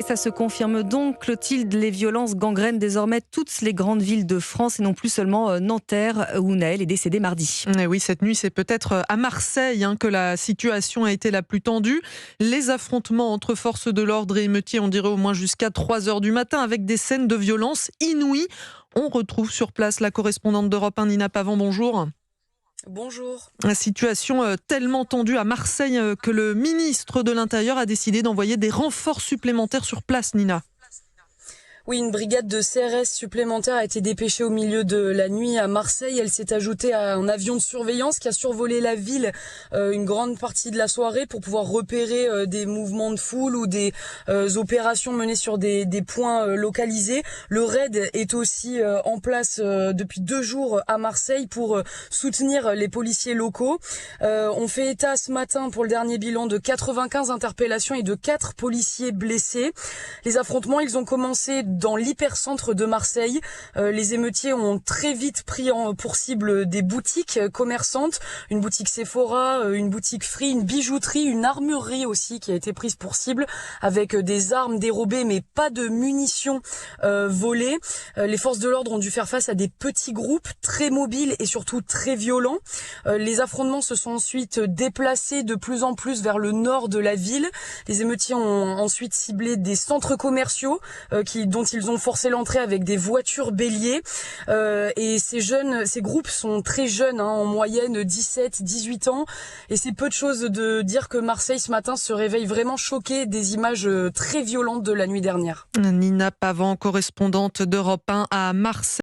Et ça se confirme donc, Clotilde, les violences gangrènent désormais toutes les grandes villes de France et non plus seulement Nanterre où Naël est décédé mardi. Et oui, cette nuit, c'est peut-être à Marseille que la situation a été la plus tendue. Les affrontements entre forces de l'ordre et émeutiers, on dirait au moins jusqu'à 3 heures du matin, avec des scènes de violence inouïes. On retrouve sur place la correspondante d'Europe 1, Nina Pavant, bonjour. Bonjour. La situation tellement tendue à Marseille que le ministre de l'Intérieur a décidé d'envoyer des renforts supplémentaires sur place, Nina. Oui, une brigade de CRS supplémentaire a été dépêchée au milieu de la nuit à Marseille. Elle s'est ajoutée à un avion de surveillance qui a survolé la ville une grande partie de la soirée pour pouvoir repérer des mouvements de foule ou des opérations menées sur des points localisés. Le RAID est aussi en place depuis 2 jours à Marseille pour soutenir les policiers locaux. On fait état ce matin pour le dernier bilan de 95 interpellations et de 4 policiers blessés. Les affrontements, ils ont commencé dans l'hypercentre de Marseille. Les émeutiers ont très vite pris pour cible des boutiques commerçantes, une boutique Sephora, une boutique Free, une bijouterie, une armurerie aussi qui a été prise pour cible avec des armes dérobées mais pas de munitions volées. Les forces de l'ordre ont dû faire face à des petits groupes très mobiles et surtout très violents. Les affrontements se sont ensuite déplacés de plus en plus vers le nord de la ville. Les émeutiers ont ensuite ciblé des centres commerciaux dont ils ont forcé l'entrée avec des voitures béliers. Et ces groupes sont très jeunes, en moyenne 17, 18 ans. Et c'est peu de choses de dire que Marseille ce matin se réveille vraiment choqué des images très violentes de la nuit dernière. Nina Pavant, correspondante d'Europe 1 à Marseille.